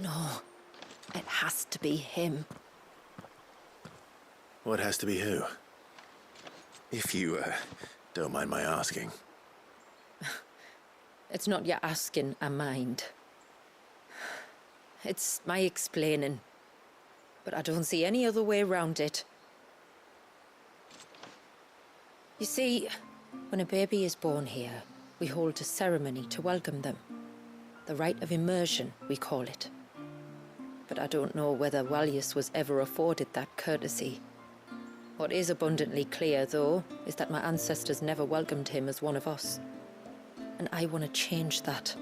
No, it has to be him. What has to be who? If you, don't mind my asking. It's not your asking, I mind. It's my explaining. But I don't see any other way around it. You see, when a baby is born here, we hold a ceremony to welcome them. The rite of immersion, we call it. But I don't know whether Walyus was ever afforded that courtesy. What is abundantly clear, though, is that my ancestors never welcomed him as one of us. And I want to change that.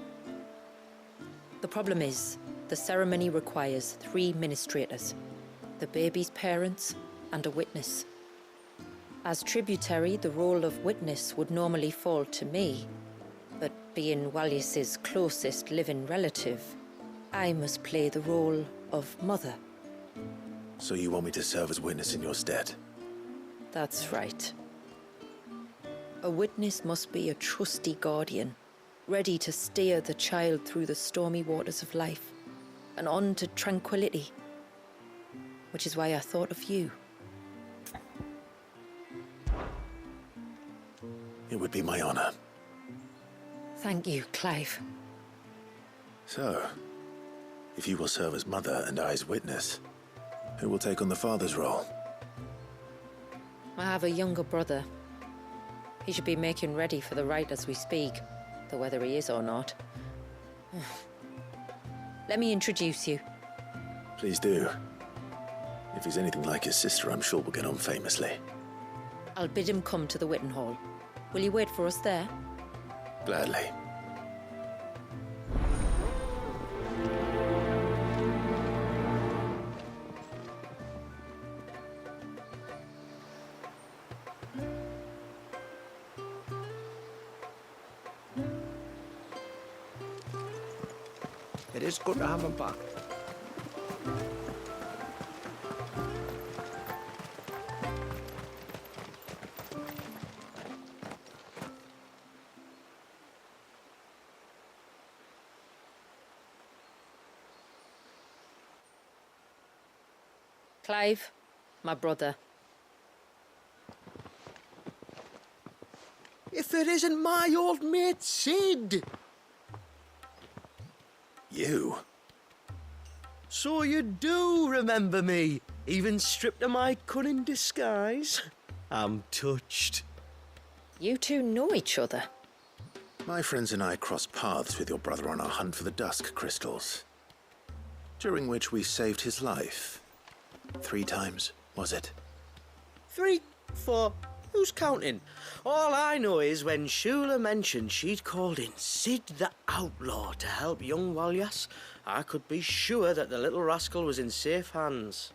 The problem is, the ceremony requires 3 ministrators, the baby's parents and a witness. As tributary, the role of witness would normally fall to me, but being Walyus's closest living relative, I must play the role of mother. So you want me to serve as witness in your stead? That's right. A witness must be a trusty guardian, ready to steer the child through the stormy waters of life and on to tranquility. Which is why I thought of you. It would be my honor. Thank you, Clive. So, if you will serve as mother and I as witness, who will take on the father's role? I have a younger brother. He should be making ready for the rite as we speak, though whether he is or not. Let me introduce you. Please do. If he's anything like his sister, I'm sure we'll get on famously. I'll bid him come to the Witten Hall. Will you wait for us there? Gladly. It is good to have him back. Clive, my brother. If it isn't my old mate Sid! You? So you do remember me, even stripped of my cunning disguise? I'm touched. You two know each other. My friends and I crossed paths with your brother on our hunt for the dusk crystals, during which we saved his life. 3 times, was it? 3, 4, who's counting? All I know is when Shula mentioned she'd called in Sid the Outlaw to help young Walyus, I could be sure that the little rascal was in safe hands.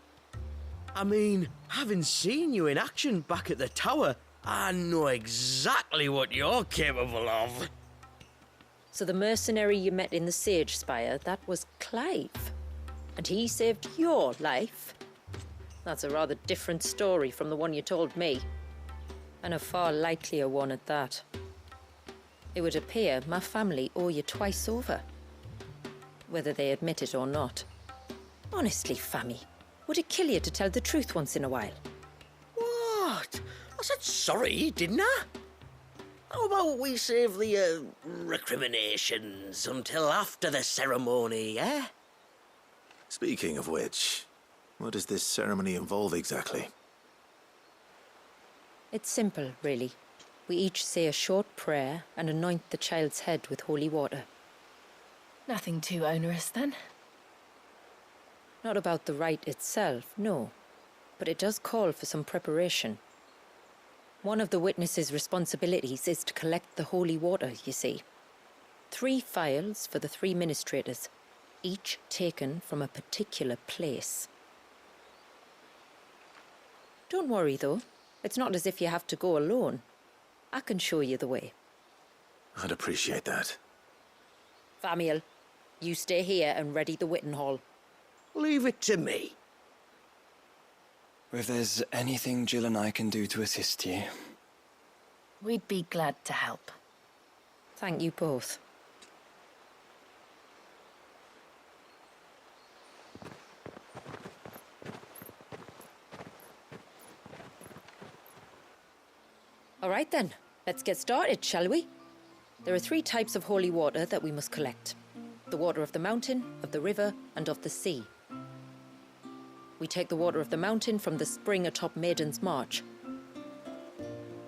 I mean, having seen you in action back at the tower, I know exactly what you're capable of. So the mercenary you met in the Sage Spire, that was Clive. And he saved your life? That's a rather different story from the one you told me. And a far likelier one at that. It would appear my family owe you twice over. Whether they admit it or not. Honestly, Fammy, would it kill you to tell the truth once in a while? What? I said sorry, didn't I? How about we save the, recriminations until after the ceremony, eh? Speaking of which, what does this ceremony involve exactly? It's simple, really. We each say a short prayer and anoint the child's head with holy water. Nothing too onerous, then? Not about the rite itself, no. But it does call for some preparation. One of the witness's responsibilities is to collect the holy water, you see. 3 phials for the 3 ministrators, each taken from a particular place. Don't worry, though. It's not as if you have to go alone. I can show you the way. I'd appreciate that. Famiel, you stay here and ready the Witten Hall. Leave it to me. If there's anything Jill and I can do to assist you. We'd be glad to help. Thank you both. All right then, let's get started, shall we? There are 3 types of holy water that we must collect. The water of the mountain, of the river, and of the sea. We take the water of the mountain from the spring atop Maiden's March.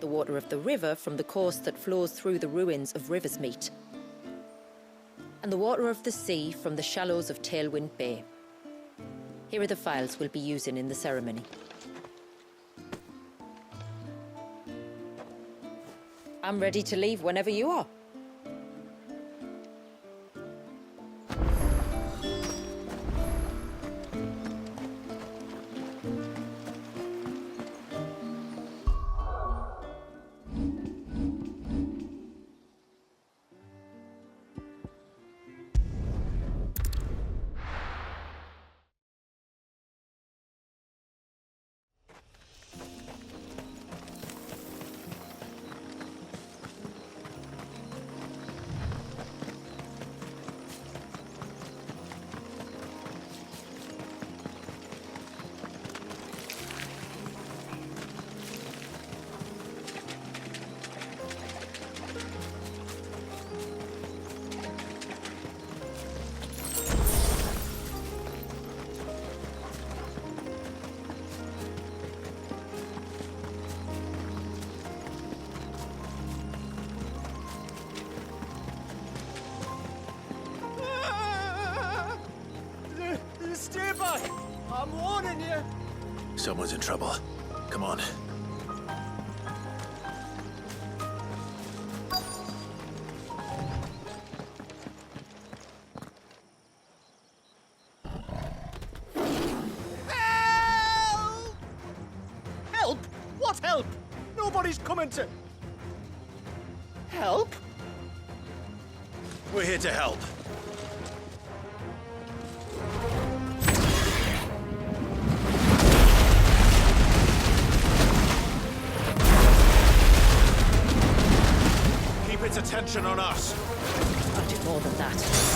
The water of the river from the course that flows through the ruins of Riversmeet. And the water of the sea from the shallows of Tailwind Bay. Here are the phials we'll be using in the ceremony. I'm ready to leave whenever you are. Stay back! I'm warning you! Someone's in trouble. Come on. Help! Help? What help? Nobody's coming to... Help? We're here to help. Keep its attention on us. I'll do more than that.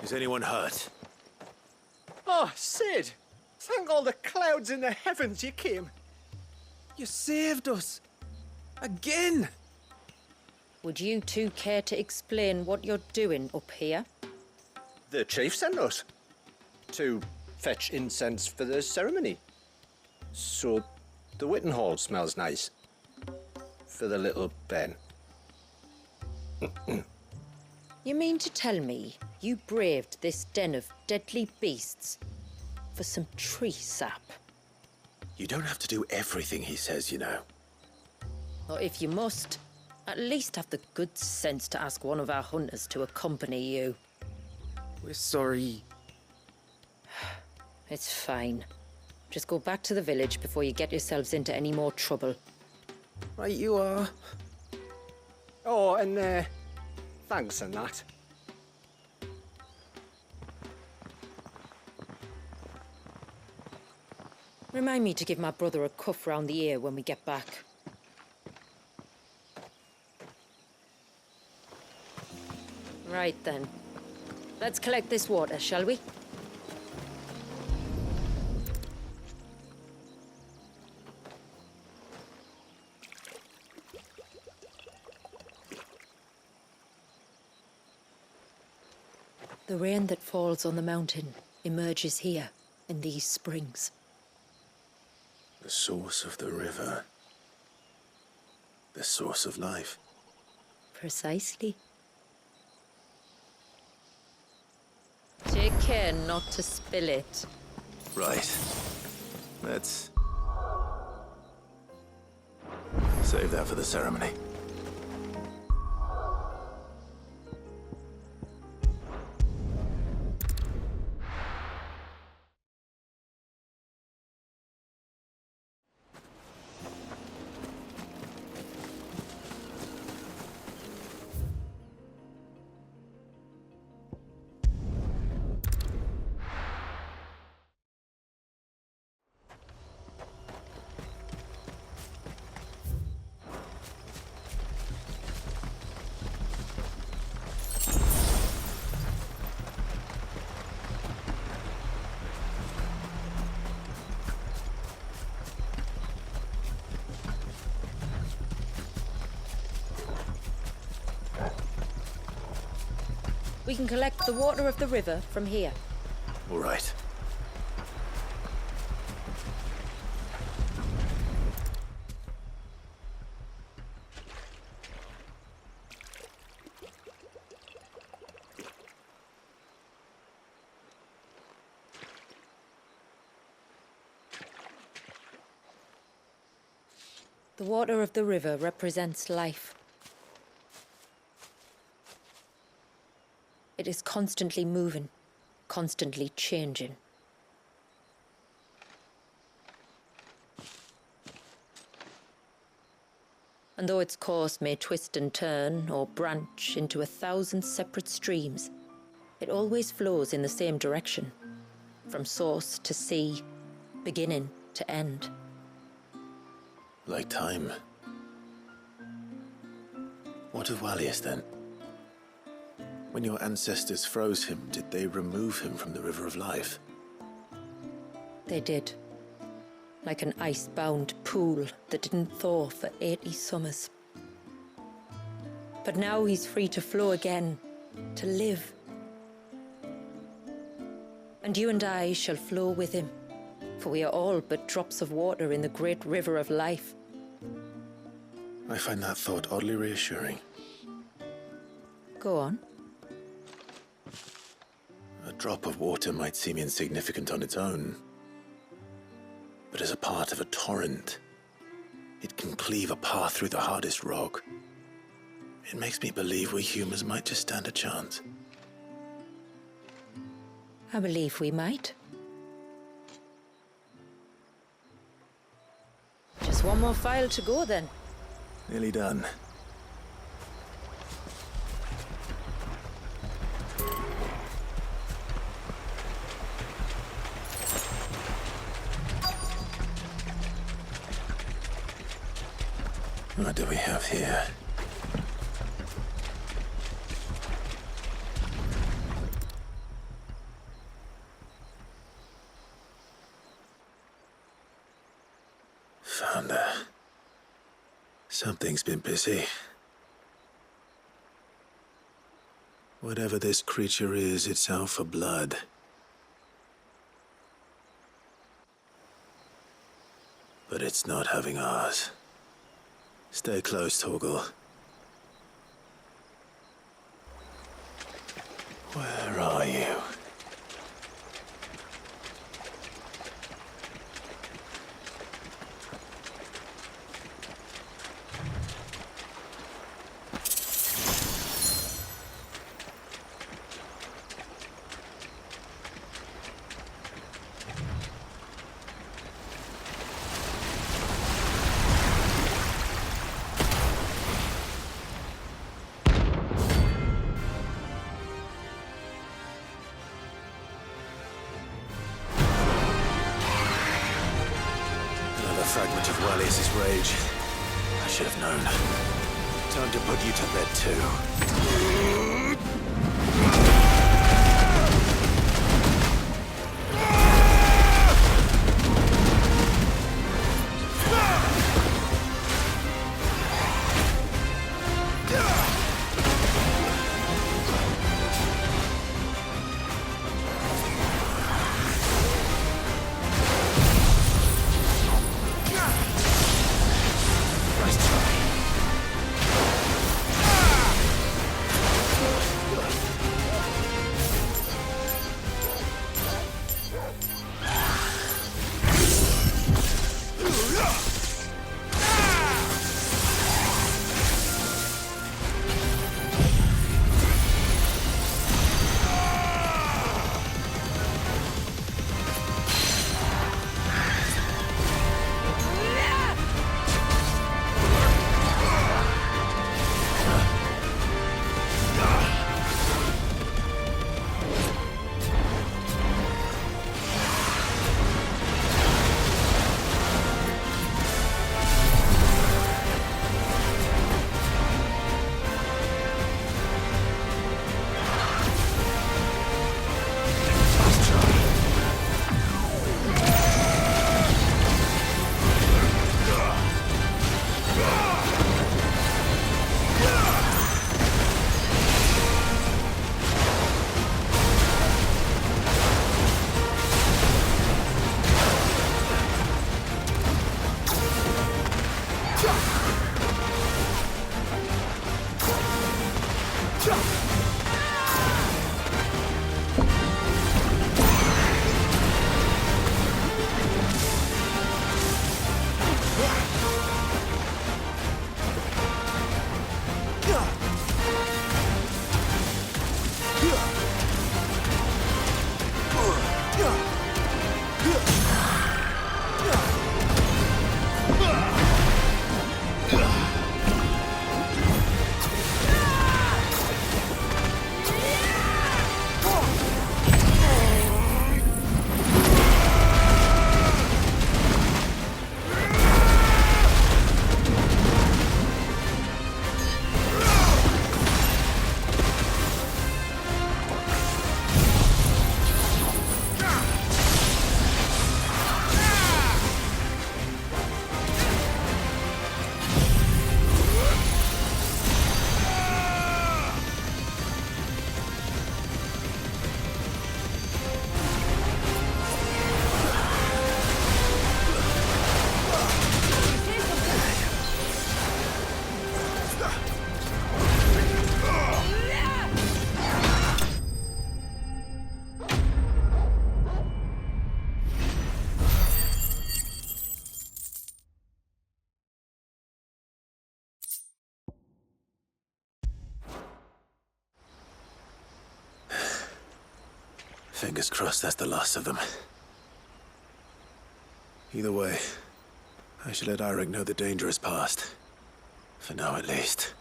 Is anyone hurt? Oh, Sid! Thank all the clouds in the heavens you came. You saved us. Again! Would you two care to explain what you're doing up here? The chief sent us to fetch incense for the ceremony. So the Witten Hall smells nice. For the little Ben. You mean to tell me you braved this den of deadly beasts for some tree sap? You don't have to do everything he says, you know. Or if you must, at least have the good sense to ask one of our hunters to accompany you. We're sorry. It's fine. Just go back to the village before you get yourselves into any more trouble. Right you are. Oh, and thanks and that. Remind me to give my brother a cuff round the ear when we get back. Right then. Let's collect this water, shall we? The rain that falls on the mountain emerges here, in these springs. The source of the river. The source of life. Precisely. Take care not to spill it. Right. Let's save that for the ceremony. We can collect the water of the river from here. All right. The water of the river represents life. It is constantly moving, constantly changing. And though its course may twist and turn or branch into 1,000 separate streams, it always flows in the same direction, from source to sea, beginning to end. Like time. What of Wallius then? When your ancestors froze him, did they remove him from the River of Life? They did. Like an ice-bound pool that didn't thaw for 80 summers. But now he's free to flow again, to live. And you and I shall flow with him, for we are all but drops of water in the great River of Life. I find that thought oddly reassuring. Go on. A drop of water might seem insignificant on its own, but as a part of a torrent, it can cleave a path through the hardest rock. It makes me believe we humans might just stand a chance. I believe we might. Just one more file to go then. Nearly done. What do we have here? Something's been busy. Whatever this creature is, it's out for blood. But it's not having ours. Stay close, Torgal. Where are you? Fragment of Wallius's rage. I should have known. Time to put you to bed too. Fingers crossed that's the last of them. Either way, I should let Eirik know the danger is past. For now, at least.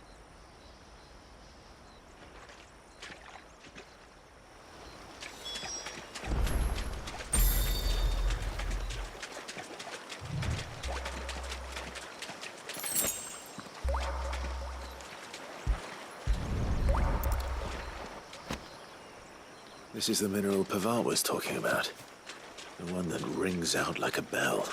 This is the mineral Pavar was talking about. The one that rings out like a bell.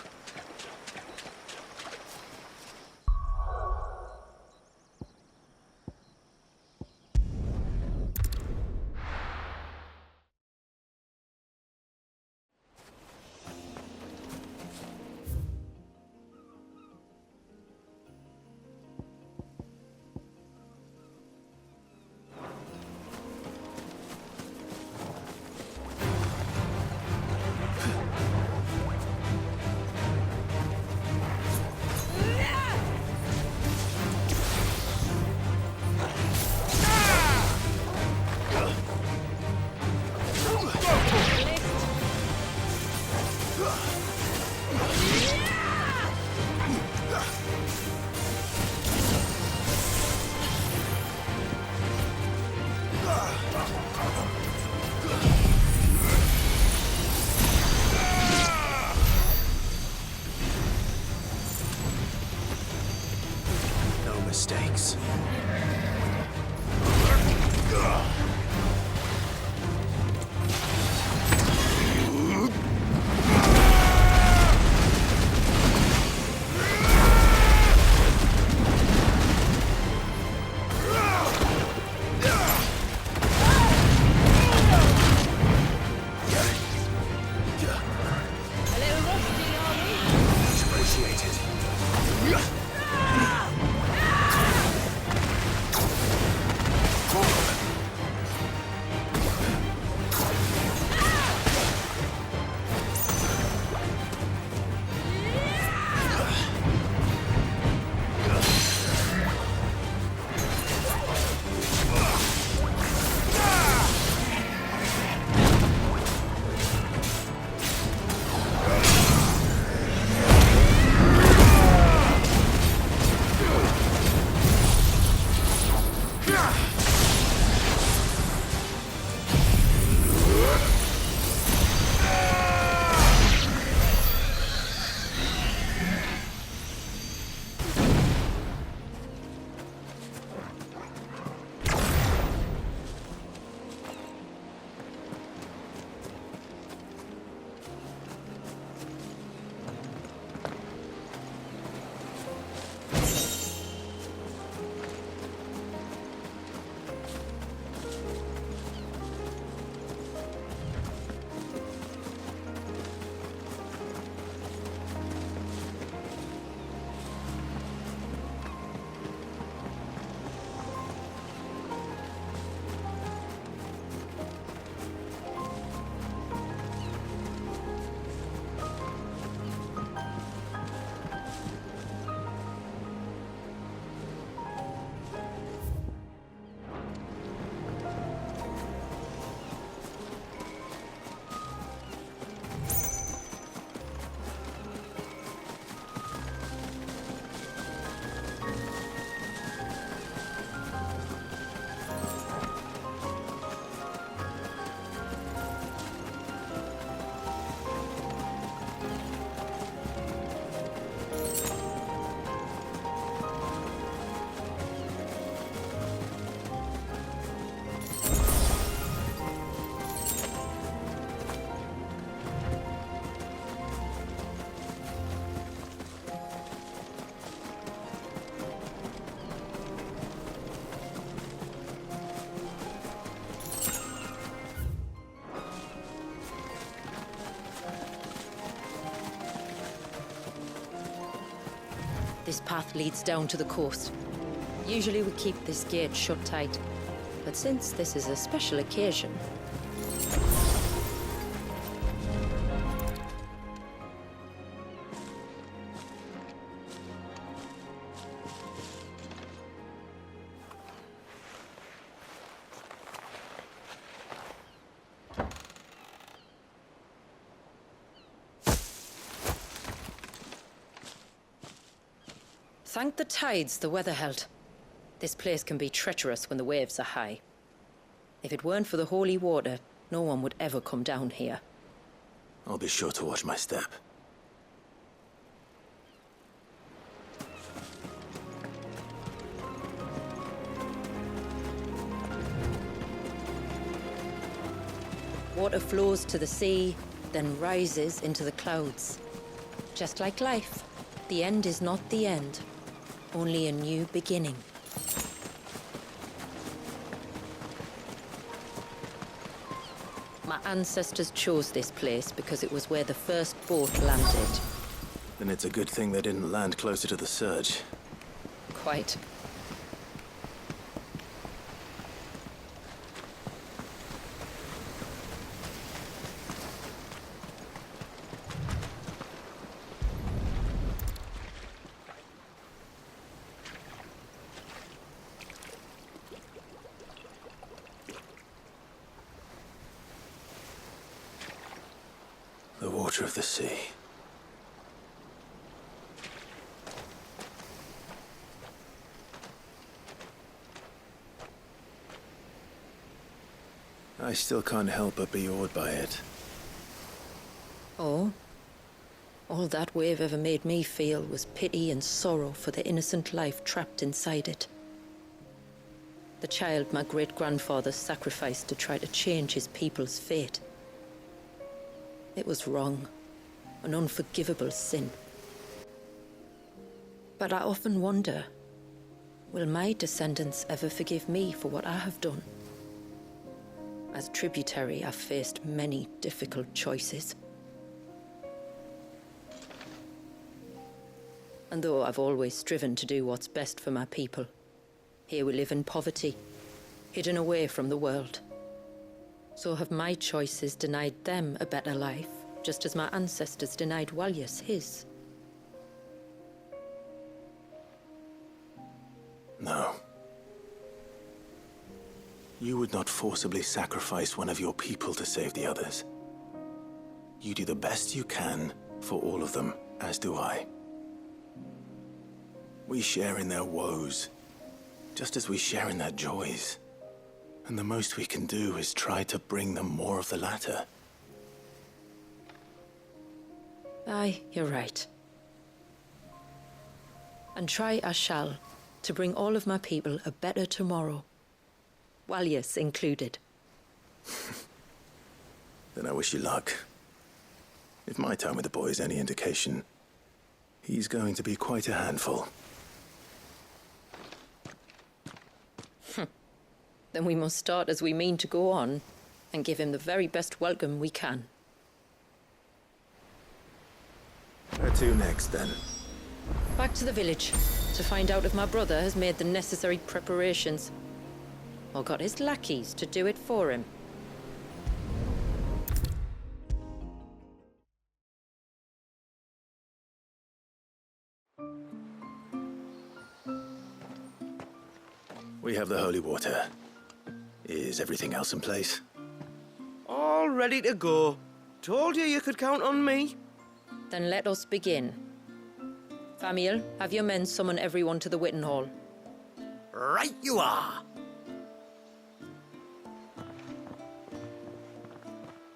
No mistakes. This path leads down to the coast. Usually we keep this gate shut tight, but since this is a special occasion... Thank the tides the weather held. This place can be treacherous when the waves are high. If it weren't for the holy water, no one would ever come down here. I'll be sure to watch my step. Water flows to the sea, then rises into the clouds. Just like life, the end is not the end. Only a new beginning. My ancestors chose this place because it was where the first boat landed. Then it's a good thing they didn't land closer to the surge. Quite. The water of the sea. I still can't help but be awed by it. Oh? All that wave ever made me feel was pity and sorrow for the innocent life trapped inside it. The child my great-grandfather sacrificed to try to change his people's fate. It was wrong, an unforgivable sin. But I often wonder, will my descendants ever forgive me for what I have done? As tributary, I've faced many difficult choices. And though I've always striven to do what's best for my people, here we live in poverty, hidden away from the world. So have my choices denied them a better life, just as my ancestors denied Walyas his? No. You would not forcibly sacrifice one of your people to save the others. You do the best you can for all of them, as do I. We share in their woes, just as we share in their joys. And the most we can do is try to bring them more of the latter. Aye, you're right. And try I shall, to bring all of my people a better tomorrow. Walyas included. Then I wish you luck. If my time with the boy is any indication, he's going to be quite a handful. Then we must start as we mean to go on, and give him the very best welcome we can. Where to next, then? Back to the village, to find out if my brother has made the necessary preparations, or got his lackeys to do it for him. We have the holy water. Is everything else in place? All ready to go. Told you could count on me. Then let us begin. Famiel, have your men summon everyone to the Witten Hall. Right you are.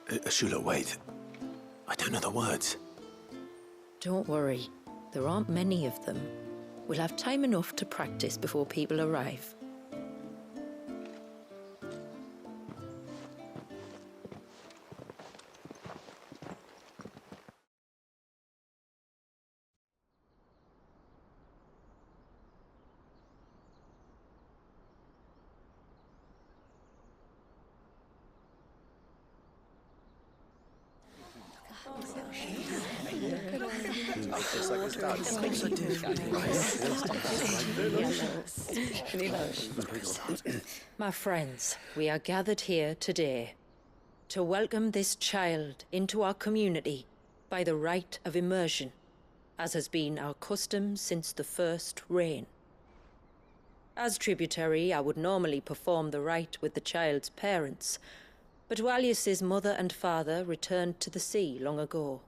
Shula, wait. I don't know the words. Don't worry, there aren't many of them. We'll have time enough to practice before people arrive. My friends, we are gathered here today to welcome this child into our community by the rite of immersion, as has been our custom since the first reign. As tributary, I would normally perform the rite with the child's parents, but Walyas's mother and father returned to the sea long ago.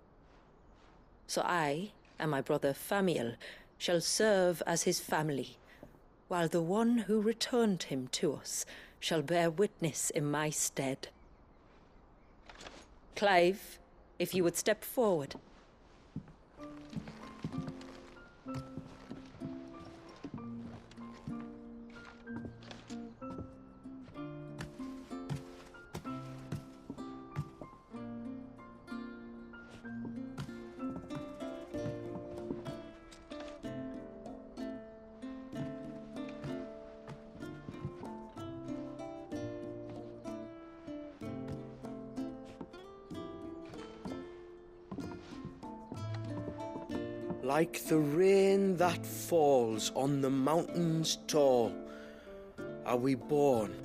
So I and my brother Famiel shall serve as his family, while the one who returned him to us shall bear witness in my stead. Clive, if you would step forward. Like the rain that falls on the mountains tall, are we born.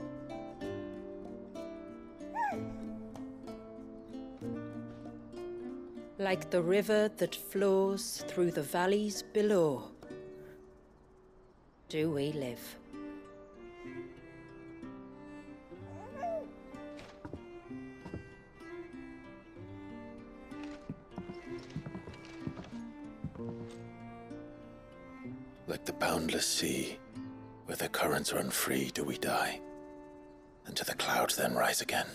Like the river that flows through the valleys below, do we live. Like the boundless sea, where the currents run free, do we die. and to the clouds then rise again.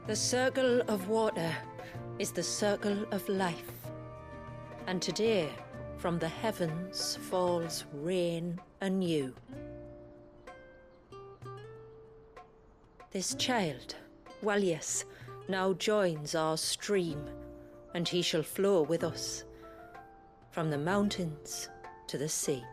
The circle of water is the circle of life. And today, from the heavens falls rain anew. This child, Walius, now joins our stream, and he shall flow with us from the mountains to the sea.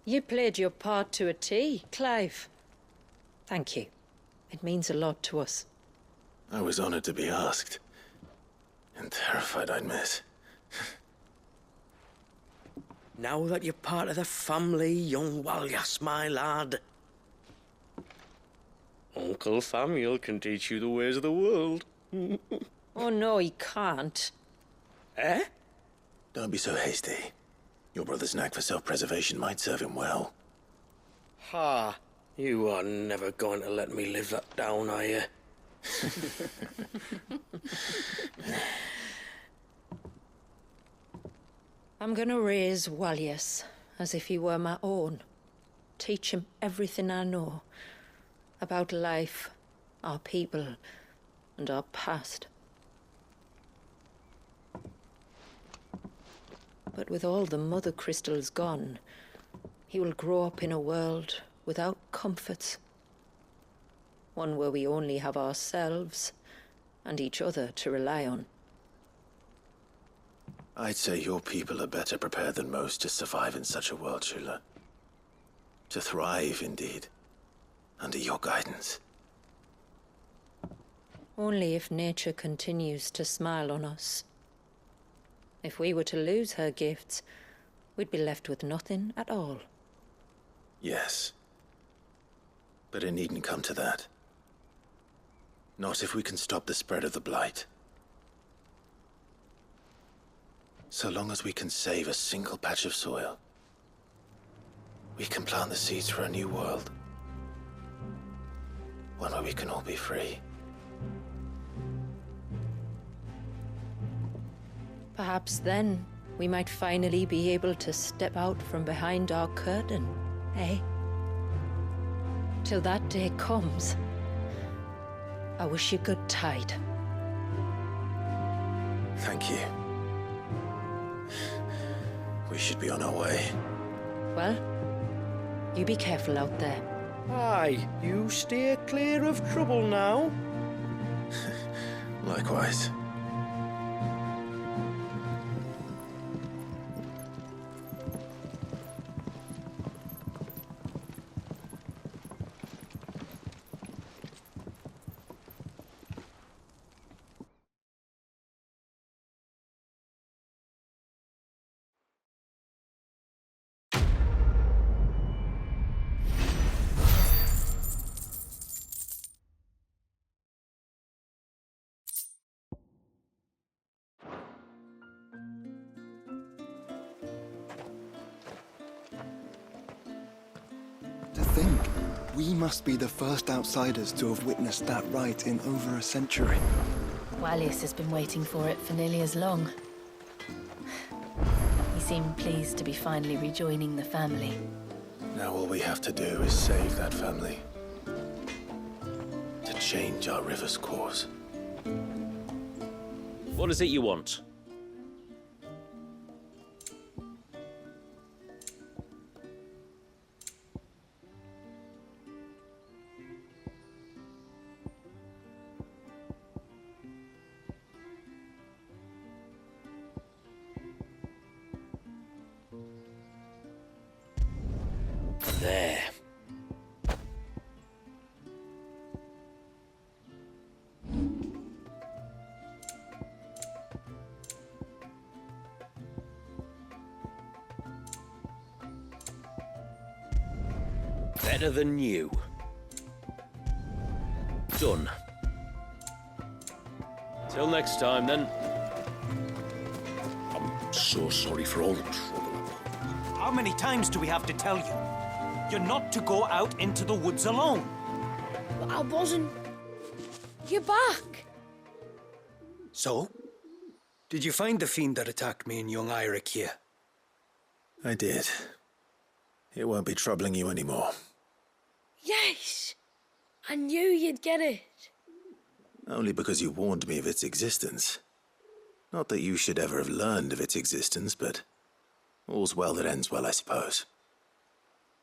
You played your part to a T, Clive. Thank you. It means a lot to us. I was honored to be asked, and terrified I'd miss. Now that you're part of the family, young Walyas, my lad. Uncle Samuel can teach you the ways of the world. Oh no, he can't. Eh? Don't be so hasty. Your brother's knack for self-preservation might serve him well. Ha! You are never going to let me live that down, are you? I'm gonna raise Walius as if he were my own. Teach him everything I know about life, our people, and our past. But with all the mother crystals gone, he will grow up in a world without comforts. One where we only have ourselves and each other to rely on. I'd say your people are better prepared than most to survive in such a world, Shula. To thrive, indeed, under your guidance. Only if nature continues to smile on us. If we were to lose her gifts, we'd be left with nothing at all. Yes. But it needn't come to that. Not if we can stop the spread of the blight. So long as we can save a single patch of soil, we can plant the seeds for a new world. One where we can all be free. Perhaps then we might finally be able to step out from behind our curtain, eh? Till that day comes, I wish you good tide. Thank you. We should be on our way. Well, you be careful out there. Aye, you steer clear of trouble now. Likewise. To think, we must be the first outsiders to have witnessed that rite in over a century. Walius has been waiting for it for nearly as long. He seemed pleased to be finally rejoining the family. Now all we have to do is save that family. To change our river's course. What is it you want? There. Better than you. Done. Till next time, then. I'm so sorry for all the trouble. How many times do we have to tell you? You're not to go out into the woods alone. But I wasn't. You're back. So? Did you find the fiend that attacked me and young Eirik here? I did. It won't be troubling you anymore. Yes. I knew you'd get it. Only because you warned me of its existence. Not that you should ever have learned of its existence, but all's well that ends well, I suppose.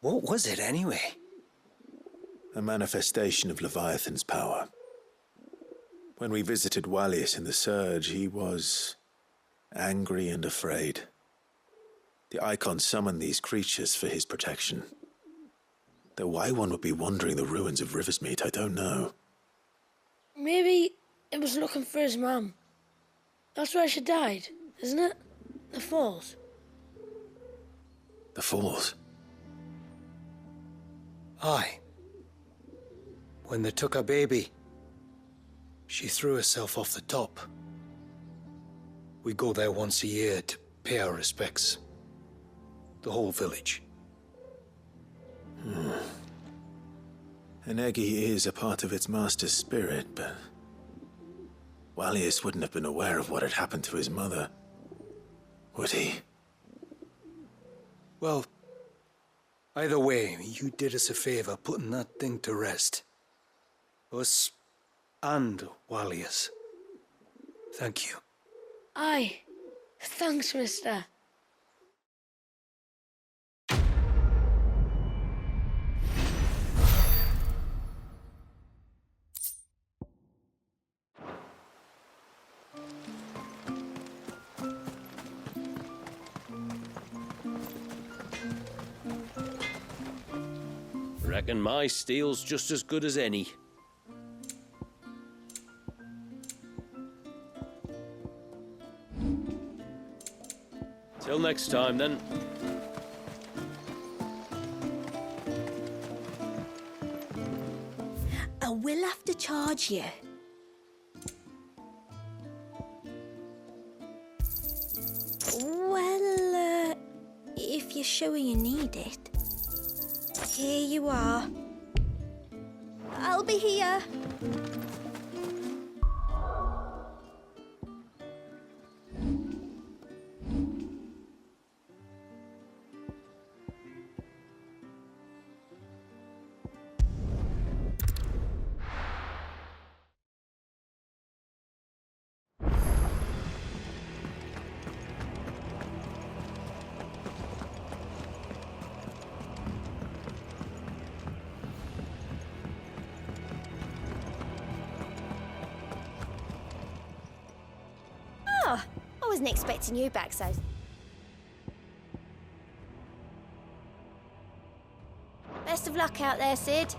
What was it, anyway? A manifestation of Leviathan's power. When we visited Wallius in the Surge, he was angry and afraid. The Icon summoned these creatures for his protection. Though why one would be wandering the ruins of Riversmeet, I don't know. Maybe it was looking for his mum. That's where she died, isn't it? The Falls. The Falls? Aye. When they took her baby, she threw herself off the top. We go there once a year to pay our respects. The whole village. An Eggy is a part of its master's spirit, but Wallius wouldn't have been aware of what had happened to his mother, would he? Well, either way, you did us a favor putting that thing to rest. Us and Wallius. Thank you. Aye. Thanks, mister. Reckon my steel's just as good as any. Till next time, then. I will have to charge you. Well, if you're sure you need it. Here you are. I'll be here. Oh, I wasn't expecting you back so... Best of luck out there, Sid.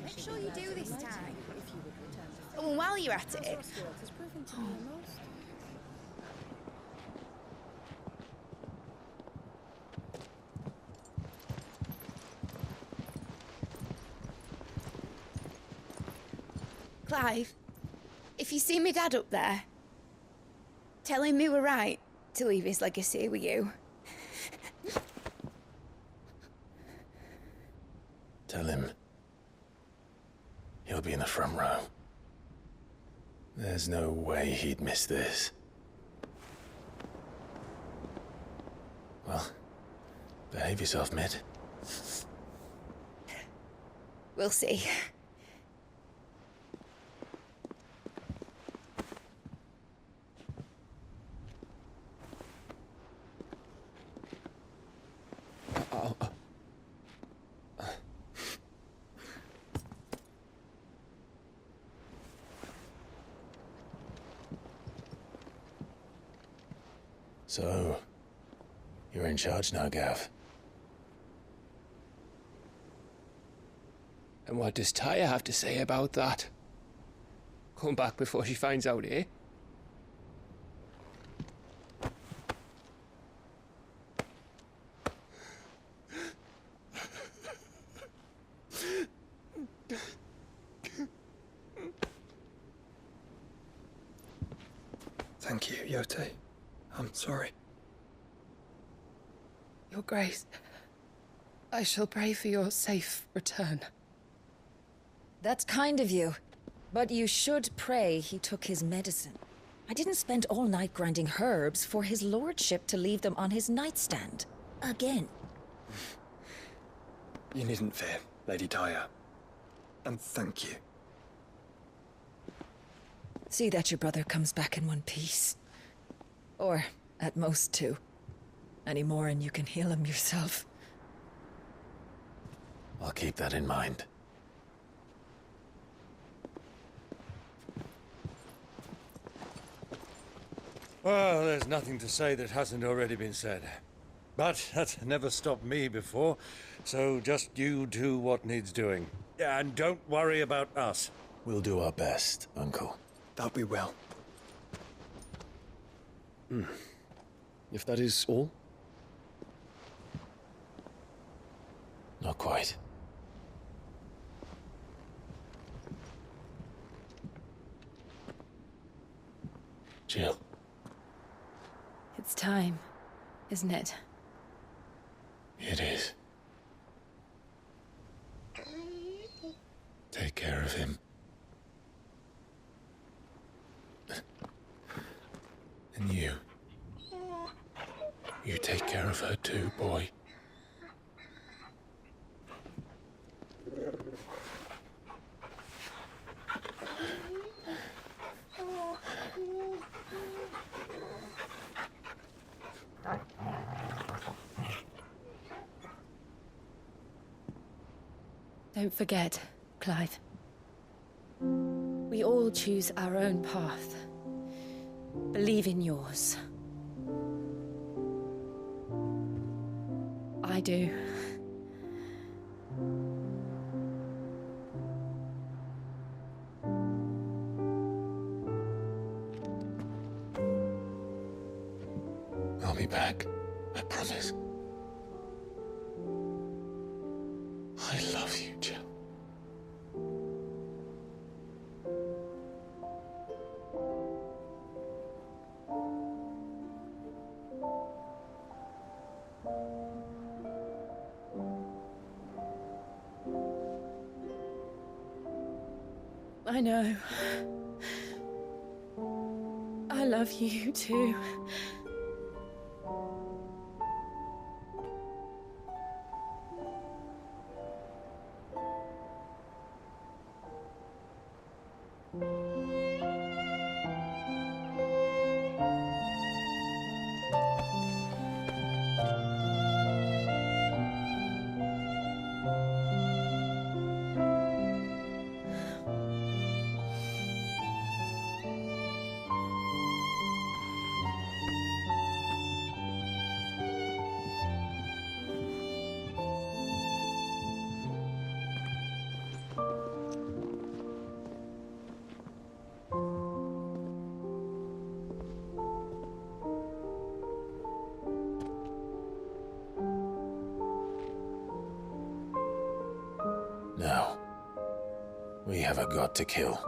Make sure you do this time. Oh, and while you're at it... Clive, if you see me dad up there, tell him we were right. to leave his legacy with you. Tell him he'll be in the front row. There's no way he'd miss this. Well, behave yourself, Mid. We'll see. So, you're in charge now, Gav. And what does Tyre have to say about that? Come back before she finds out, eh? Thank you, Yote. I'm sorry. Your Grace, I shall pray for your safe return. That's kind of you. But you should pray he took his medicine. I didn't spend all night grinding herbs for his lordship to leave them on his nightstand. Again. You needn't fear, Lady Tyre. And thank you. See that your brother comes back in one piece. Or, at most, two. Any more and you can heal him yourself. I'll keep that in mind. Well, there's nothing to say that hasn't already been said. But that's never stopped me before, so just you do what needs doing. And don't worry about us. We'll do our best, Uncle. That'll be well. If that is all? Not quite. Jill. It's time, isn't it? It is. Take care of him. And you. You take care of her too, boy. Don't forget, Clive. We all choose our own path. Believe in yours. I do. I'll be back. I promise. I love you, Jill. I know. I love you too. Now, we have a god to kill.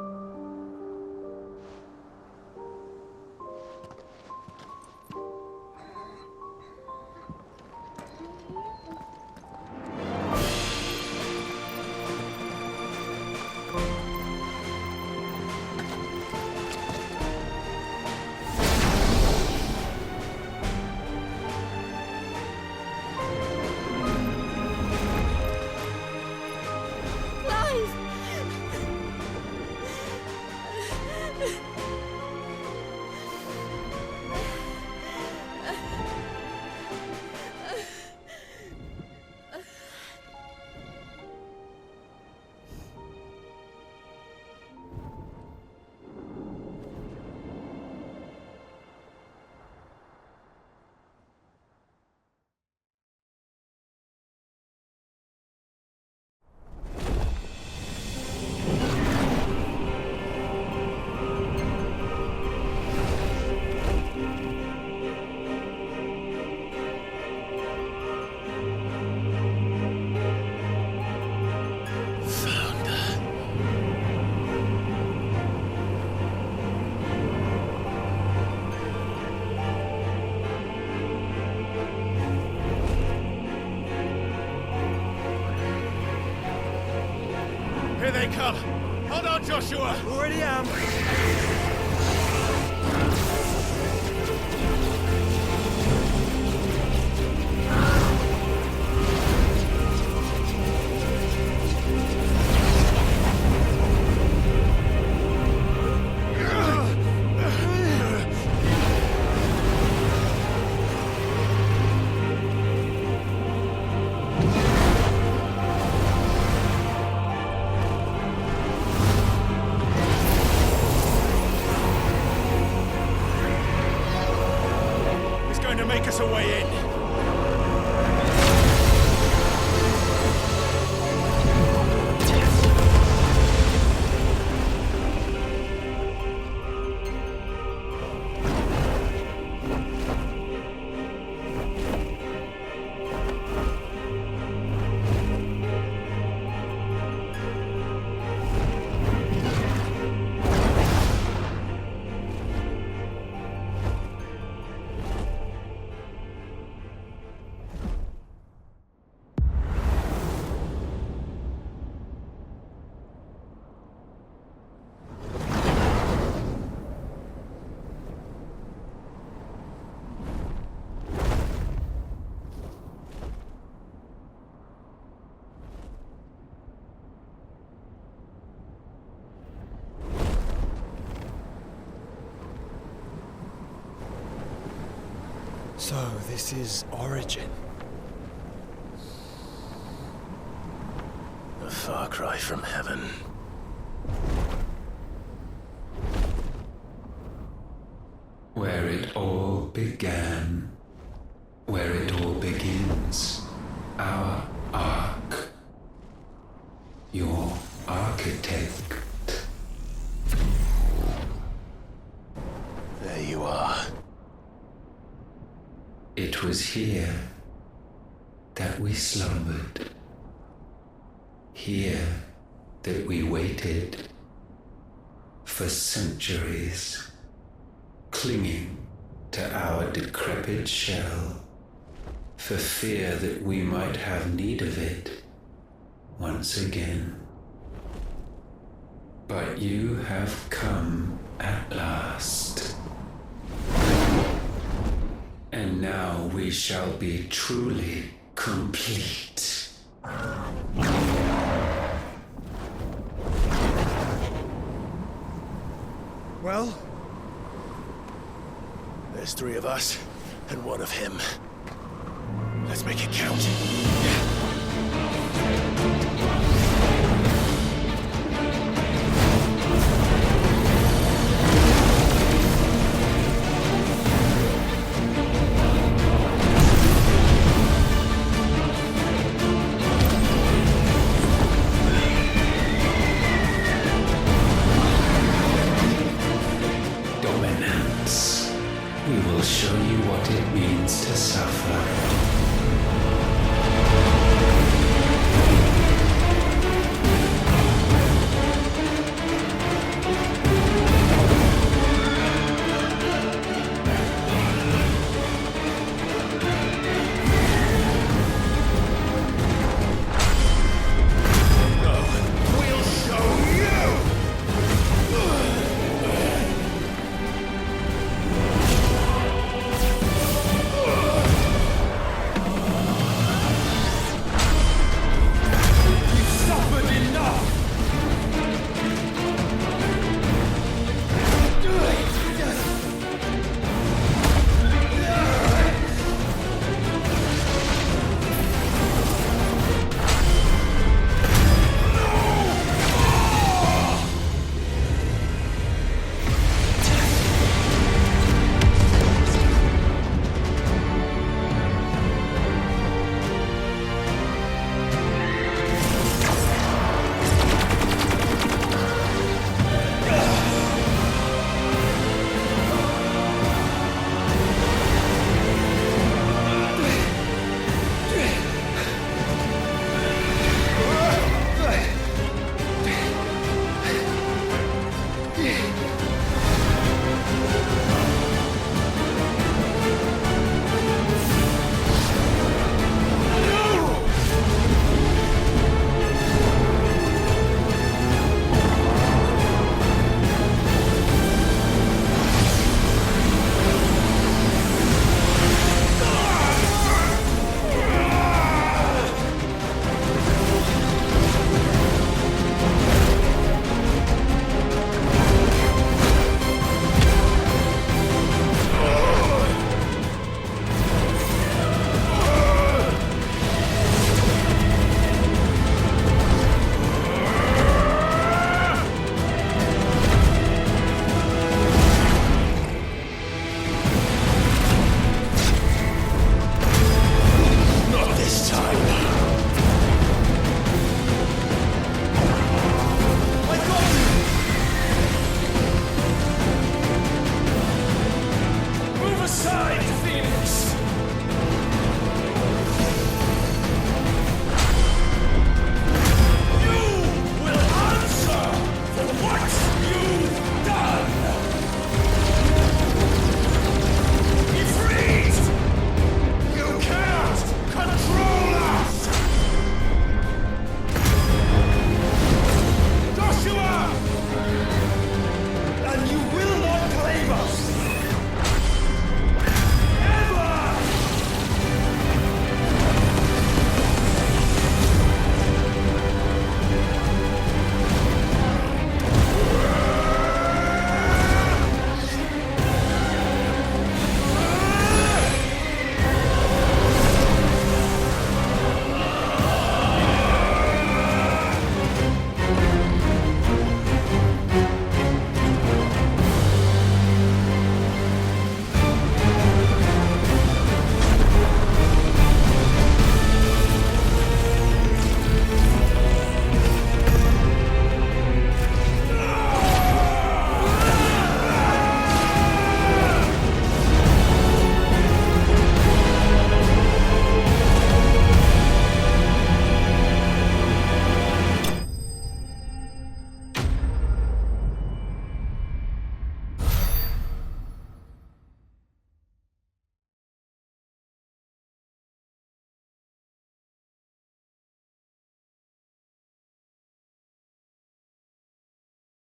Here they come! Hold on, Joshua! Already am! Make us a way in. So, this is Origin. A far cry from heaven. Where it all began. Where it all begins. Our ark. Your architect. There you are. It was here that we slumbered. Here that we waited for centuries, clinging to our decrepit shell, for fear that we might have need of it once again. But you have come at last. And now we shall be truly complete. Well, there's 3 of us and 1 of him. Let's make it count. We will show you what it means to suffer. side, Phoenix!